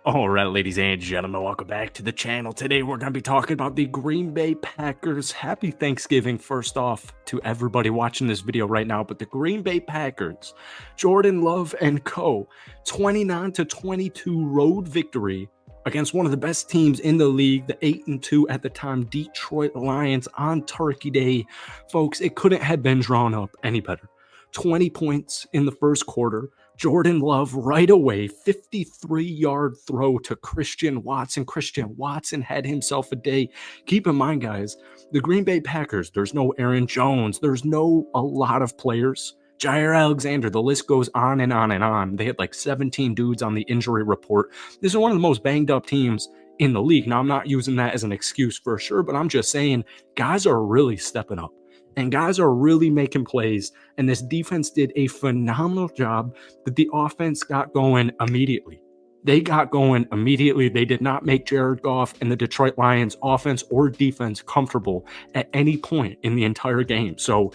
All right, ladies and gentlemen, welcome back to the channel. Today, we're going to be talking about the Green Bay Packers. Happy Thanksgiving, first off, to everybody watching this video right now. But the Green Bay Packers, Jordan Love and co, 29-22 road victory against one of the best teams in the league, the 8-2 at the time Detroit Lions on Turkey Day. Folks, it couldn't have been drawn up any better. 20 points in the first quarter. Jordan Love right away, 53-yard throw to Christian Watson. Christian Watson had himself a day. Keep in mind, guys, the Green Bay Packers, there's no Aaron Jones. There's a lot of players. Jair Alexander, the list goes on and on and on. They had like 17 dudes on the injury report. This is one of the most banged up teams in the league. Now, I'm not using that as an excuse for sure, but I'm just saying guys are really stepping up. And guys are really making plays, and this defense did a phenomenal job that the offense got going immediately. They got going immediately. They did not make Jared Goff and the Detroit Lions offense or defense comfortable at any point in the entire game. So,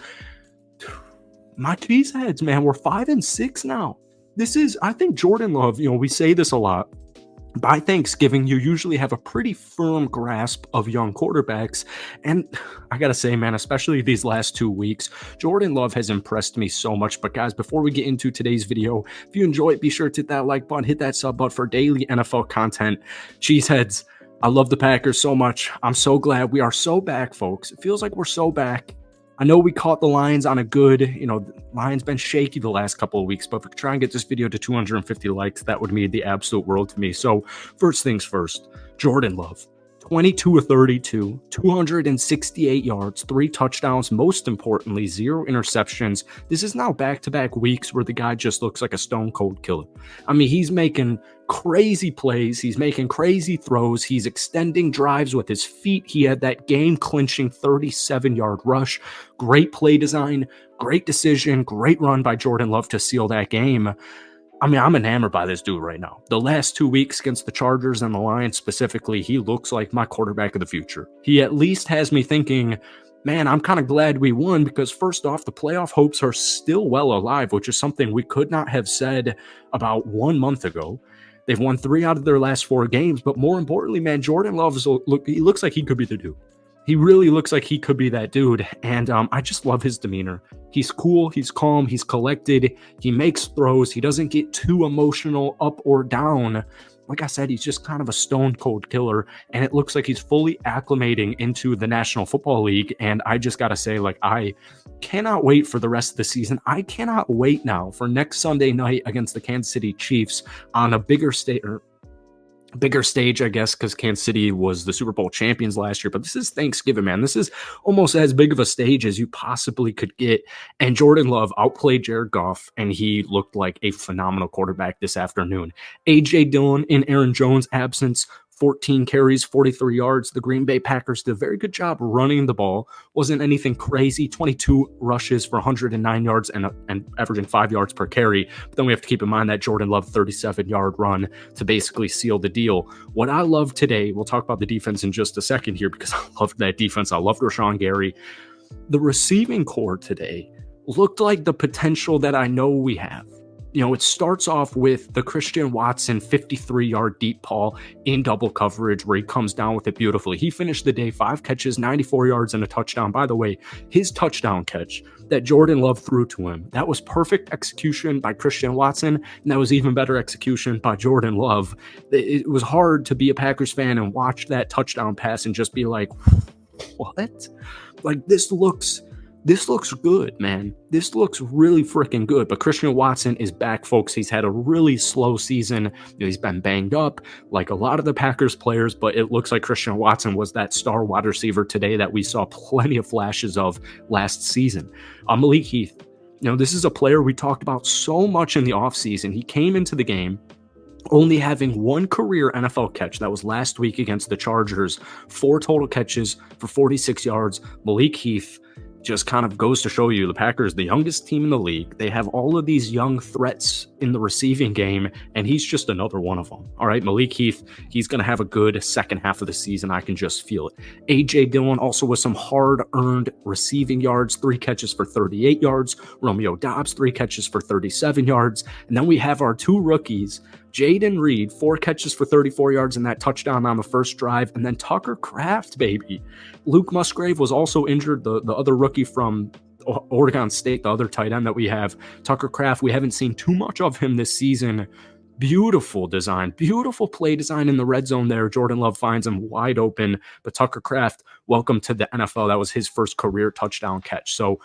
my cheese heads, man, we're 5-6 now. This is, I think Jordan Love, we say this a lot. By Thanksgiving, you usually have a pretty firm grasp of young quarterbacks. And I got to say, man, especially these last 2 weeks, Jordan Love has impressed me so much. But guys, before we get into today's video, if you enjoy it, be sure to hit that like button, hit that sub button for daily NFL content. Cheeseheads, I love the Packers so much. I'm so glad we are so back, folks. It feels like we're so back. I know we caught the Lions on a good, the Lions been shaky the last couple of weeks, but if we could try and get this video to 250 likes, that would mean the absolute world to me. So first things first, Jordan Love, 22 of 32, 268 yards, 3 touchdowns, most importantly, 0 interceptions. This is now back-to-back weeks where the guy just looks like a stone-cold killer. I mean, he's making crazy plays. He's making crazy throws. He's extending drives with his feet. He had that game-clinching 37-yard rush. Great play design, great decision, great run by Jordan Love to seal that game. I mean, I'm enamored by this dude right now. The last 2 weeks against the Chargers and the Lions specifically, he looks like my quarterback of the future. He at least has me thinking, man, I'm kind of glad we won because first off, the playoff hopes are still well alive, which is something we could not have said about 1 month ago. They've won 3 out of their last 4 games, but more importantly, man, Jordan Love he looks like he could be the dude. He really looks like he could be that dude, and I just love his demeanor. He's cool, he's calm, he's collected, he makes throws, he doesn't get too emotional up or down. Like I said, he's just kind of a stone-cold killer, and it looks like he's fully acclimating into the National Football League, and I just got to say, I cannot wait for the rest of the season. I cannot wait now for next Sunday night against the Kansas City Chiefs on a bigger stage, I guess, because Kansas City was the Super Bowl champions last year. But this is Thanksgiving, man. This is almost as big of a stage as you possibly could get. And Jordan Love outplayed Jared Goff, and he looked like a phenomenal quarterback this afternoon. A.J. Dillon in Aaron Jones' absence, 14 carries, 43 yards. The Green Bay Packers did a very good job running the ball. Wasn't anything crazy. 22 rushes for 109 yards and averaging 5 yards per carry. But then we have to keep in mind that Jordan Love 37-yard run to basically seal the deal. What I love today, we'll talk about the defense in just a second here because I loved that defense. I loved Rashawn Gary. The receiving core today looked like the potential that I know we have. It starts off with the Christian Watson 53-yard deep ball in double coverage where he comes down with it beautifully. He finished the day 5 catches, 94 yards, and a touchdown. By the way, his touchdown catch that Jordan Love threw to him, that was perfect execution by Christian Watson, and that was even better execution by Jordan Love. It was hard to be a Packers fan and watch that touchdown pass and just be like, what? This looks good, man. This looks really freaking good. But Christian Watson is back, folks. He's had a really slow season. He's been banged up like a lot of the Packers players, but it looks like Christian Watson was that star wide receiver today that we saw plenty of flashes of last season. Malik Heath, this is a player we talked about so much in the offseason. He came into the game only having 1 career NFL catch. That was last week against the Chargers. 4 total catches for 46 yards. Malik Heath just kind of goes to show you the Packers, the youngest team in the league. They have all of these young threats in the receiving game, and he's just another one of them. All right, Malik Heath, he's going to have a good second half of the season. I can just feel it. A.J. Dillon also with some hard-earned receiving yards, 3 catches for 38 yards. Romeo Doubs, 3 catches for 37 yards. And then we have our 2 rookies, Jaden Reed, 4 catches for 34 yards and that touchdown on the first drive. And then Tucker Kraft, baby. Luke Musgrave was also injured, the other rookie from Oregon State, the other tight end that we have. Tucker Kraft, we haven't seen too much of him this season. Beautiful design, beautiful play design in the red zone there. Jordan Love finds him wide open. But Tucker Kraft, welcome to the NFL. That was his first career touchdown catch. So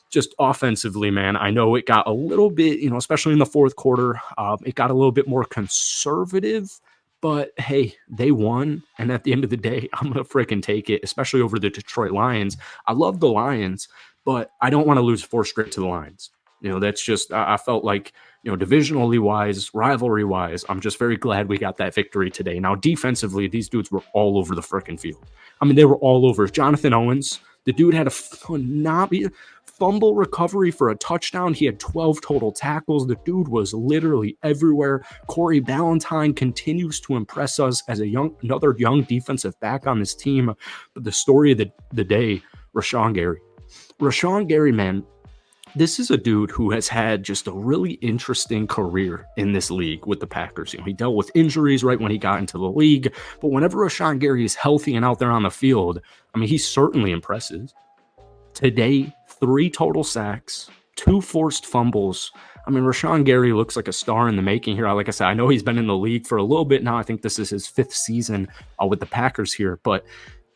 just offensively, man, I know it got a little bit, especially in the fourth quarter, it got a little bit more conservative, but hey, they won. And at the end of the day, I'm going to freaking take it, especially over the Detroit Lions. I love the Lions, but I don't want to lose 4 straight to the Lions. That's just, I felt like, divisionally wise, rivalry wise, I'm just very glad we got that victory today. Now, defensively, these dudes were all over the freaking field. I mean, they were all over. Jonathan Owens, the dude had a phenomenal fumble recovery for a touchdown. He had 12 total tackles. The dude was literally everywhere. Corey Ballantyne continues to impress us as another young defensive back on this team. But the story of the day, Rashawn Gary. Rashawn Gary, man, this is a dude who has had just a really interesting career in this league with the Packers. He dealt with injuries right when he got into the league, but whenever Rashawn Gary is healthy and out there on the field, I mean, he certainly impresses. Today, 3 total sacks, 2 forced fumbles. I mean, Rashawn Gary looks like a star in the making here. Like I said, I know he's been in the league for a little bit now. I think this is his 5th season with the Packers here, but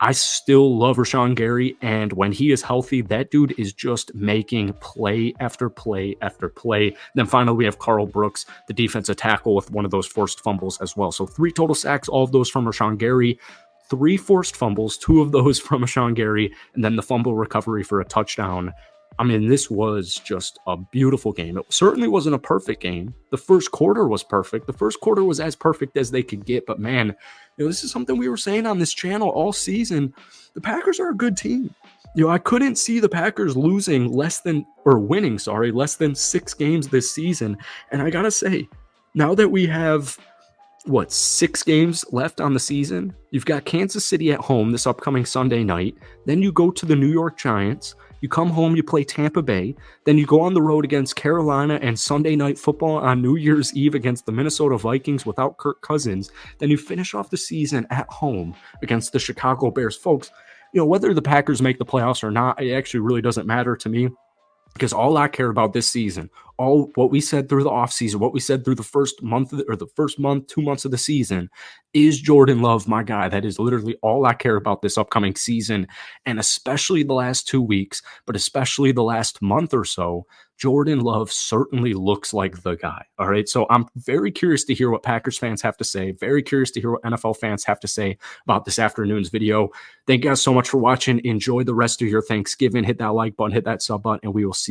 I still love Rashawn Gary, and when he is healthy, that dude is just making play after play after play. Then finally, we have Carl Brooks, the defensive tackle, with one of those forced fumbles as well. So 3 total sacks, all of those from Rashawn Gary, 3 forced fumbles, 2 of those from Rashawn Gary, and then the fumble recovery for a touchdown. I mean, this was just a beautiful game. It certainly wasn't a perfect game. The first quarter was perfect. The first quarter was as perfect as they could get. But man, this is something we were saying on this channel all season. The Packers are a good team. I couldn't see the Packers winning less than 6 games this season. And I got to say, now that we have 6 games left on the season, you've got Kansas City at home this upcoming Sunday night. Then you go to the New York Giants. You come home, you play Tampa Bay, then you go on the road against Carolina and Sunday Night Football on New Year's Eve against the Minnesota Vikings without Kirk Cousins. Then you finish off the season at home against the Chicago Bears. Folks, whether the Packers make the playoffs or not, it actually really doesn't matter to me, because all I care about this season, all what we said through the offseason, what we said through the first month, 2 months of the season, is Jordan Love, my guy. That is literally all I care about this upcoming season, and especially the last 2 weeks, but especially the last month or so, Jordan Love certainly looks like the guy. All right, so I'm very curious to hear what Packers fans have to say, very curious to hear what NFL fans have to say about this afternoon's video. Thank you guys so much for watching. Enjoy the rest of your Thanksgiving. Hit that like button, hit that sub button, and we will see